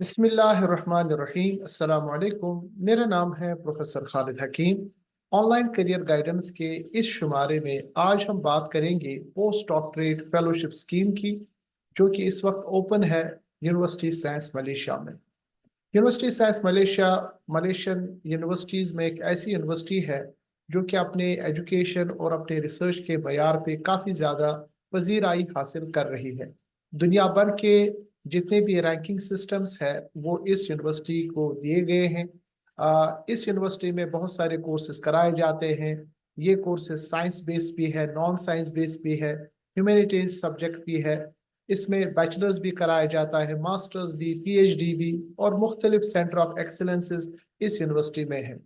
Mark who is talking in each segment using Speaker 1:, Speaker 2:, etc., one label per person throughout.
Speaker 1: बिस्मिल्लाहिर्रहमानिर्रहीम। अस्सलाम वालेकुम। मेरा नाम है प्रोफेसर खालिद हकीम। ऑनलाइन करियर गाइडेंस के इस शुमारे में आज हम बात करेंगे पोस्ट डॉक्टरेट फेलोशिप स्कीम की, जो कि इस वक्त ओपन है यूनिवर्सिटी साइंस मलेशिया में। University science Malaysia Malaysian universities में एक ऐसी यूनिवर्सिटी है जो कि अपने एजुकेशन और अपने रिसर्च के मयार पे काफ़ी ज़्यादा पजीराई हासिल कर रही है। दुनिया भर के जितने भी रैंकिंग सिस्टम्स है वो इस यूनिवर्सिटी को दिए गए हैं। इस यूनिवर्सिटी में बहुत सारे कोर्सेज कराए जाते हैं। ये कोर्सेज साइंस बेस्ड भी है, नॉन साइंस बेस्ड भी है, ह्यूमैनिटीज सब्जेक्ट भी है। इसमें बैचलर्स भी कराया जाता है, मास्टर्स भी, पीएचडी भी, और मुख्तलिफ सेंटर ऑफ एक्सीलेंसेस इस यूनिवर्सिटी में है।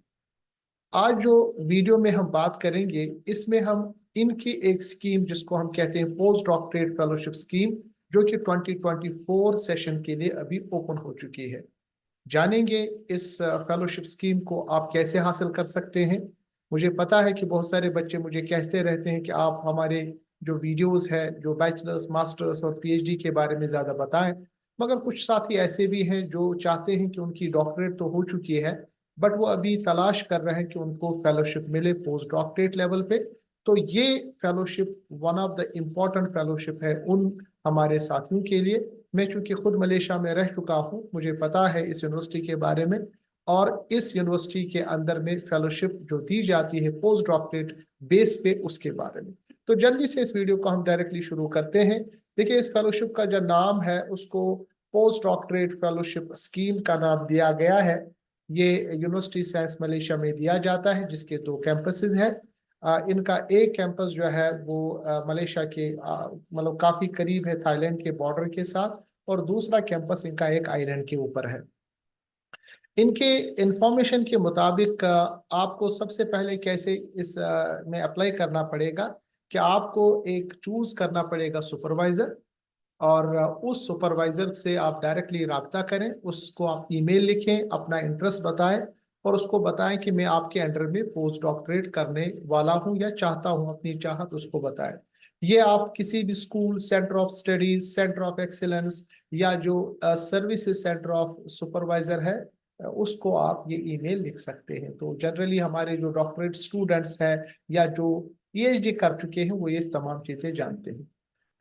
Speaker 1: आज जो वीडियो में हम बात करेंगे इसमें हम इनकी एक स्कीम जिसको हम कहते हैं पोस्ट डॉक्टरेट फेलोशिप स्कीम, जो कि 2024 सेशन के लिए अभी ओपन हो चुकी है, जानेंगे इस फेलोशिप स्कीम को आप कैसे हासिल कर सकते हैं। मुझे पता है कि बहुत सारे बच्चे मुझे कहते रहते हैं कि आप हमारे जो वीडियोस है जो बैचलर्स, मास्टर्स और पीएचडी के बारे में ज़्यादा बताएं, मगर कुछ साथी ऐसे भी हैं जो चाहते हैं कि उनकी डॉक्टरेट तो हो चुकी है बट वो अभी तलाश कर रहे हैं कि उनको फेलोशिप मिले पोस्ट डॉक्टरेट लेवल पे। तो ये fellowship one of the important fellowship है उन हमारे साथियों के लिए। मैं चूंकि खुद मलेशिया में रह चुका हूँ, मुझे पता है इस यूनिवर्सिटी के बारे में, और इस यूनिवर्सिटी के अंदर में फेलोशिप जो दी जाती है पोस्ट डॉक्टरेट बेस पे उसके बारे में। तो जल्दी से इस वीडियो को हम डायरेक्टली शुरू करते हैं। देखिए, इस फेलोशिप का जो नाम है उसको पोस्ट डॉक्टरेट फेलोशिप स्कीम का नाम दिया गया है। ये यूनिवर्सिटी साइंस मलेशिया में दिया जाता है जिसके दो कैंपसेस हैं। इनका एक कैंपस जो है वो मलेशिया के मतलब काफी करीब है थाईलैंड के बॉर्डर के साथ, और दूसरा कैंपस इनका एक आइलैंड के ऊपर है। इनके इंफॉर्मेशन के मुताबिक आपको सबसे पहले कैसे इस में अप्लाई करना पड़ेगा कि आपको एक चूज करना पड़ेगा सुपरवाइजर, और उस सुपरवाइजर से आप डायरेक्टली रब्ता करें, उसको आप ईमेल लिखें, अपना इंटरेस्ट बताएं और उसको बताएं कि मैं आपके अंडर में पोस्ट डॉक्टरेट करने वाला हूं या चाहता हूं, अपनी चाहत उसको बताएं। ये आप किसी भी school, centre of studies, centre of excellence या जो सर्विसेज सेंटर ऑफ सुपरवाइजर है उसको आप ये ईमेल लिख सकते हैं। तो जनरली हमारे जो डॉक्टरेट स्टूडेंट्स हैं या जो पीएचडी कर चुके हैं वो ये तमाम चीजें जानते हैं।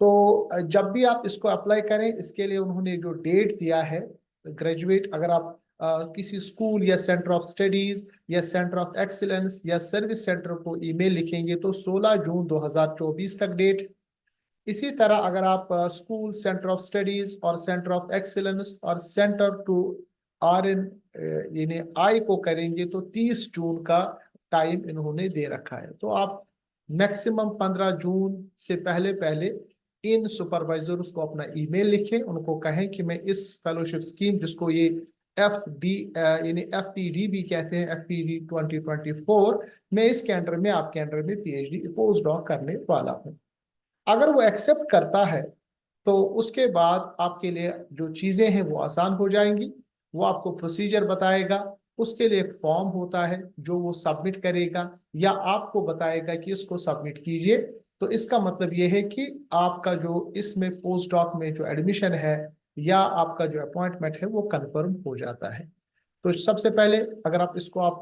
Speaker 1: तो जब भी आप इसको अप्लाई करें, इसके लिए उन्होंने जो डेट दिया है ग्रेजुएट, अगर आप किसी स्कूल या सेंटर ऑफ स्टडीज या सेंटर ऑफ एक्सीलेंस या सर्विस सेंटर को ईमेल लिखेंगे तो 16 जून 2024 तक डेट। इसी तरह अगर आप स्कूल, सेंटर ऑफ स्टडीज और सेंटर ऑफ एक्सीलेंस और सेंटर टू आर एन यानी आई को करेंगे तो 30 जून का टाइम इन्होंने दे रखा है। तो आप मैक्सिमम 15 जून से पहले पहले इन सुपरवाइजर्स को अपना ईमेल लिखें, उनको कहें कि मैं इस फेलोशिप स्कीम जिसको ये एफ डी यानी FPD भी कहते हैं, FPD 2024, मैं इसके अंडर में आपके अंडर में पीएचडी पोस्ट डॉक करने वाला हूँ। अगर वो एक्सेप्ट करता है तो उसके बाद आपके लिए जो चीजें हैं वो आसान हो जाएंगी। वो आपको प्रोसीजर बताएगा, उसके लिए एक फॉर्म होता है जो वो सबमिट करेगा या आपको बताएगा कि इसको सबमिट कीजिए। तो इसका मतलब ये है कि आपका जो इसमें पोस्ट डॉक में जो एडमिशन है या आपका जो अपॉइंटमेंट है वो कंफर्म हो जाता है। तो सबसे पहले अगर आप इसको आप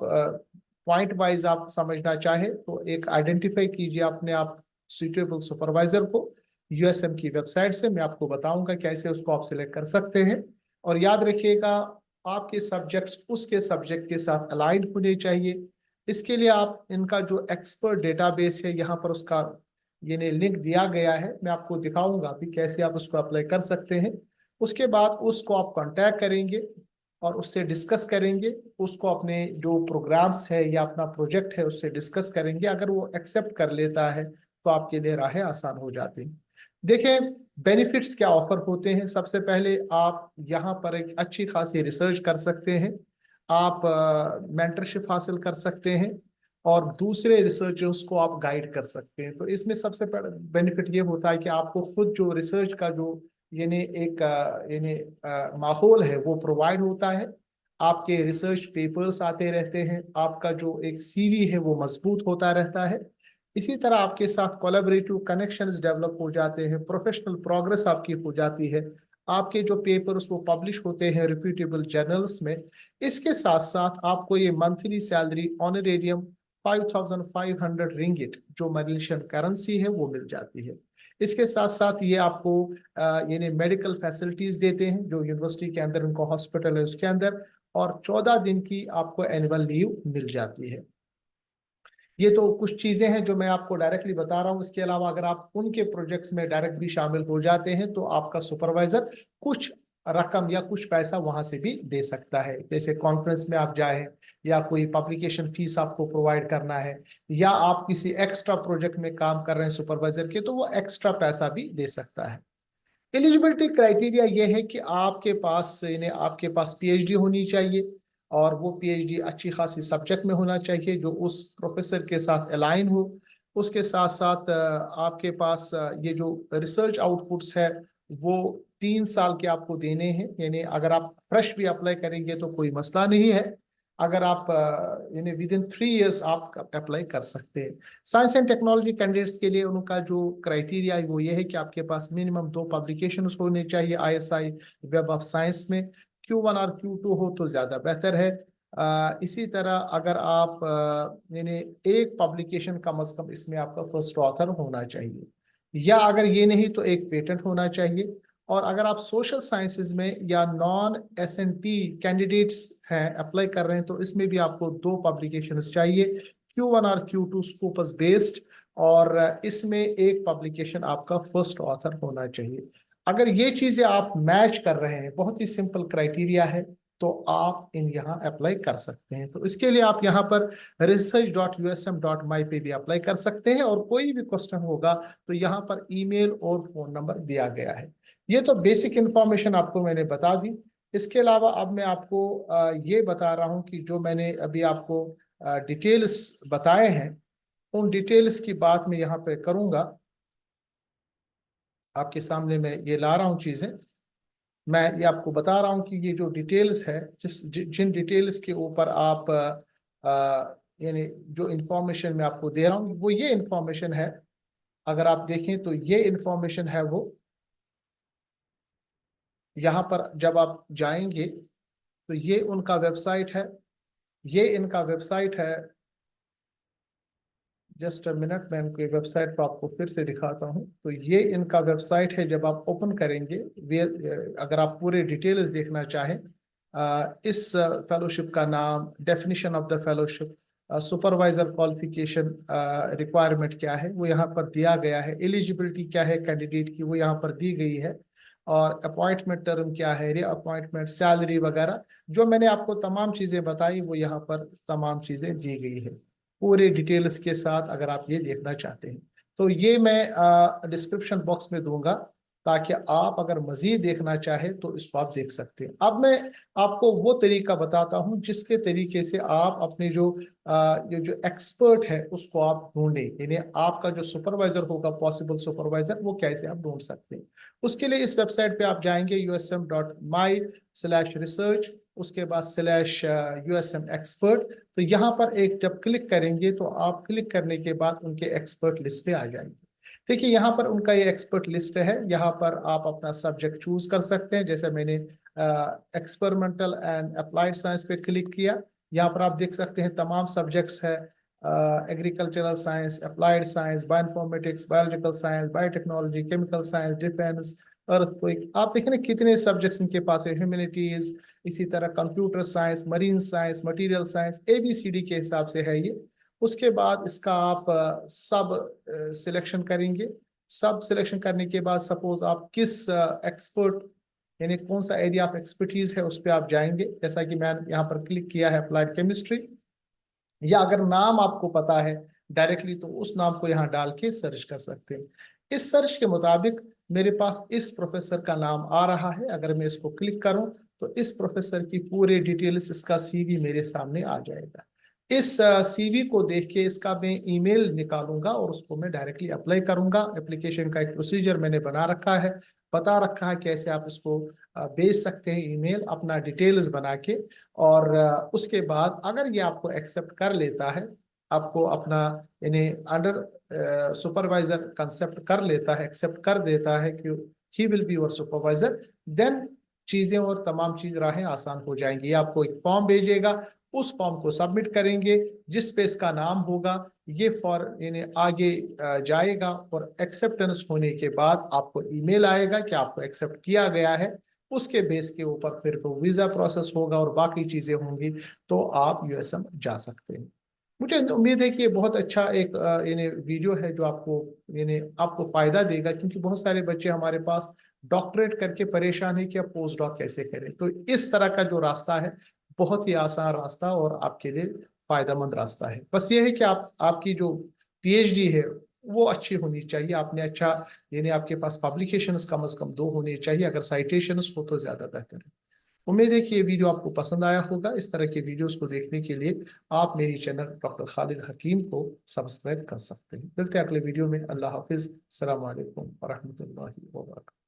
Speaker 1: पॉइंट वाइज आप समझना चाहे तो एक आइडेंटिफाई कीजिए अपने आप सुटेबल सुपरवाइजर को। यूएसएम की वेबसाइट से मैं आपको बताऊंगा कैसे उसको आप सिलेक्ट कर सकते हैं। और याद रखिएगा, आपके सब्जेक्ट्स उसके सब्जेक्ट के साथ अलाइन होने चाहिए। इसके लिए आप इनका जो एक्सपर्ट डेटाबेस है यहाँ पर उसका ये लिंक दिया गया है, मैं आपको दिखाऊंगा कि कैसे आप उसको अप्लाई कर सकते हैं। उसके बाद उसको आप कांटेक्ट करेंगे और उससे डिस्कस करेंगे, उसको अपने जो प्रोग्राम्स है या अपना प्रोजेक्ट है उससे डिस्कस करेंगे। अगर वो एक्सेप्ट कर लेता है तो आपके लिए राहें आसान हो जाती हैं। देखें, बेनिफिट्स क्या ऑफर होते हैं। सबसे पहले आप यहाँ पर एक अच्छी खासी रिसर्च कर सकते हैं, आप मेंटरशिप हासिल कर सकते हैं और दूसरे रिसर्चर्स को आप गाइड कर सकते हैं। तो इसमें सबसे बड़ा बेनिफिट ये होता है कि आपको खुद जो रिसर्च का जो यानी एक माहौल है वो प्रोवाइड होता है। आपके रिसर्च पेपर्स आते रहते हैं, आपका जो एक सीवी है वो मजबूत होता रहता है। इसी तरह आपके साथ कोलैबोरेटिव कनेक्शंस डेवलप हो जाते हैं, प्रोफेशनल प्रोग्रेस आपकी हो जाती है। आपके जो पेपर्स वो पब्लिश होते हैं रिप्यूटेबल जर्नल्स में। इसके साथ साथ आपको ये मंथली सैलरी ऑनरेरियम 5500 रिंगिट जो मलेशियन करेंसी है वो मिल जाती है। इसके साथ साथ ये आपको यानी मेडिकल फैसिलिटीज देते हैं जो यूनिवर्सिटी के अंदर उनको हॉस्पिटल है उसके अंदर, और 14 दिन की आपको एनुअल लीव मिल जाती है। ये तो कुछ चीजें हैं जो मैं आपको डायरेक्टली बता रहा हूँ। इसके अलावा अगर आप उनके प्रोजेक्ट्स में डायरेक्ट भी शामिल हो जाते हैं तो आपका सुपरवाइजर कुछ रकम या कुछ पैसा वहां से भी दे सकता है। जैसे कॉन्फ्रेंस में आप जाए या कोई पब्लिकेशन फीस आपको प्रोवाइड करना है या आप किसी एक्स्ट्रा प्रोजेक्ट में काम कर रहे हैं सुपरवाइजर के, तो वो एक्स्ट्रा पैसा भी दे सकता है। एलिजिबिलिटी क्राइटेरिया ये है कि आपके पास यानी आपके पास पीएचडी होनी चाहिए, और वो पीएचडी अच्छी खासी सब्जेक्ट में होना चाहिए जो उस प्रोफेसर के साथ अलाइन हो। उसके साथ साथ आपके पास ये जो रिसर्च आउटपुट्स है वो 3 साल के आपको देने हैं। यानी अगर आप फ्रेश भी अप्लाई करेंगे तो कोई मसला नहीं है, अगर आप यानी विद इन 3 इयर्स आप अप्लाई कर सकते हैं। साइंस एंड टेक्नोलॉजी कैंडिडेट्स के लिए उनका जो क्राइटेरिया है वो ये है कि आपके पास मिनिमम 2 पब्लिकेशन होने चाहिए आईएसआई वेब ऑफ साइंस में। Q1 और Q2 हो तो ज्यादा बेहतर है। इसी तरह अगर आप यानी एक पब्लिकेशन कम से कम इसमें आपका फर्स्ट ऑथर होना चाहिए, या अगर ये नहीं तो एक पेटेंट होना चाहिए। और अगर आप सोशल साइंसेज में या नॉन एसएनटी कैंडिडेट्स हैं अप्लाई कर रहे हैं तो इसमें भी आपको 2 पब्लिकेशंस चाहिए, Q1 और Q2 स्कोपस बेस्ड, और इसमें एक पब्लिकेशन आपका फर्स्ट ऑथर होना चाहिए। अगर ये चीजें आप मैच कर रहे हैं, बहुत ही सिंपल क्राइटेरिया है, तो आप इन यहाँ अप्लाई कर सकते हैं। तो इसके लिए आप यहाँ पर research.usm.my पे भी अप्लाई कर सकते हैं, और कोई भी क्वेश्चन होगा तो यहाँ पर ईमेल और फोन नंबर दिया गया है। ये तो बेसिक इंफॉर्मेशन आपको मैंने बता दी। इसके अलावा अब मैं आपको ये बता रहा हूँ कि जो मैंने अभी आपको डिटेल्स बताए हैं उन डिटेल्स की बात मैं यहाँ पे करूंगा। आपके सामने मैं ये ला रहा हूँ चीजें, मैं ये आपको बता रहा हूँ कि ये जो डिटेल्स है जिन डिटेल्स के ऊपर आप यानी जो इंफॉर्मेशन मैं आपको दे रहा हूँ वो ये इंफॉर्मेशन है। अगर आप देखें तो ये इंफॉर्मेशन है वो यहाँ पर जब आप जाएंगे तो ये उनका वेबसाइट है, ये इनका वेबसाइट है। जस्ट अ मिनट, मैं इनकी वेबसाइट पर आपको फिर से दिखाता हूँ। तो ये इनका वेबसाइट है, जब आप ओपन करेंगे वे अगर आप पूरे डिटेल्स देखना चाहें इस फेलोशिप का नाम, definition of the fellowship, supervisor qualification requirement क्या है वो यहाँ पर दिया गया है, एलिजिबिलिटी क्या है कैंडिडेट की वो यहाँ पर दी गई है, और अपॉइंटमेंट टर्म क्या है, री अपॉइंटमेंट, सैलरी वगैरह जो मैंने आपको तमाम चीज़ें बताई वो यहाँ पर तमाम चीज़ें दी गई है पूरे डिटेल्स के साथ। अगर आप ये देखना चाहते हैं तो ये मैं डिस्क्रिप्शन बॉक्स में दूंगा, ताकि आप अगर मजीद देखना चाहे तो इसको आप देख सकते हैं। अब मैं आपको वो तरीका बताता हूँ जिसके तरीके से आप अपने ये जो एक्सपर्ट है उसको आप ढूंढें, यानी आपका जो सुपरवाइजर होगा पॉसिबल सुपरवाइजर वो कैसे आप ढूंढ सकते हैं। उसके लिए इस वेबसाइट पे आप जाएंगे usm.my/research, उसके बाद /USM एक्सपर्ट। तो यहाँ पर एक जब क्लिक करेंगे तो आप क्लिक करने के बाद उनके एक्सपर्ट लिस्ट पे आ जाएंगे। देखिए यहाँ पर उनका ये एक्सपर्ट लिस्ट है, यहाँ पर आप अपना सब्जेक्ट चूज कर सकते हैं। जैसे मैंने एक्सपेरिमेंटल एंड अप्लाइड साइंस पे क्लिक किया, यहाँ पर आप देख सकते हैं तमाम सब्जेक्ट्स है, agricultural science, applied science, bioinformatics, biological science, biotechnology, chemical science, defence, earthquake. आप देखें ना कितने सब्जेक्ट्स इनके पास है, ह्यूमैनिटीज, इसी तरह computer science, marine science, material science, ABCD के हिसाब से है ये। उसके बाद इसका आप सब सिलेक्शन करेंगे। सब सिलेक्शन करने के बाद सपोज आप किस एक्सपर्ट यानी कौन सा एरिया ऑफ एक्सपर्टीज है उस पर आप जाएंगे। जैसा कि मैं यहाँ पर क्लिक किया है अप्लाइड केमिस्ट्री, या अगर नाम आपको पता है डायरेक्टली तो उस नाम को यहाँ डाल के सर्च कर सकते हैं। इस सर्च के मुताबिक मेरे पास इस प्रोफेसर का नाम आ रहा है, अगर मैं इसको क्लिक करूं तो इस प्रोफेसर की पूरी डिटेल्स, इसका CV मेरे सामने आ जाएगा। इस CV को देख के इसका मैं ईमेल निकालूंगा और उसको मैं डायरेक्टली अप्लाई करूंगा। एप्लीकेशन का एक प्रोसीजर मैंने बना रखा है, बता रखा है कैसे आप इसको भेज सकते हैं ईमेल अपना डिटेल्स बना के। और उसके बाद अगर ये आपको एक्सेप्ट कर लेता है, आपको अपना यानी अंडर सुपरवाइजर कंसेप्ट कर लेता है, एक्सेप्ट कर देता है कि he will be your supervisor, then चीजें और तमाम चीज राहें आसान हो जाएंगी। ये आपको एक फॉर्म भेजेगा, उस फॉर्म को सबमिट करेंगे, जिस पे इसका नाम होगा ये फॉर यानी आगे जाएगा, और एक्सेप्टेंस होने के बाद आपको ईमेल आएगा कि आपको एक्सेप्ट किया गया है। उसके बेस के ऊपर फिर तो वीजा प्रोसेस होगा और बाकी चीजें होंगी, तो आप यूएसए जा सकते हैं। मुझे उम्मीद है कि ये बहुत अच्छा एक यानी वीडियो है जो आपको यानी आपको फायदा देगा, क्योंकि बहुत सारे बच्चे हमारे पास डॉक्टरेट करके परेशान है कि अब पोस्ट डॉक कैसे करें। तो इस तरह का जो रास्ता है बहुत ही आसान रास्ता और आपके लिए फायदेमंद रास्ता है। बस ये है कि आपकी जो पीएचडी है वो अच्छी होनी चाहिए, आपने अच्छा यानी आपके पास पब्लिकेशंस कम से कम 2 होनी चाहिए, अगर साइटेशंस हो तो ज्यादा बेहतर है। उम्मीद है कि ये वीडियो आपको पसंद आया होगा। इस तरह के वीडियोस को देखने के लिए आप मेरी चैनल डॉक्टर खालिद हकीम को सब्सक्राइब कर सकते हैं। मिलते हैं अगले वीडियो में। अल्लाह हाफिज, अस्सलाम वालेकुम व रहमतुल्लाहि व बरकातहू।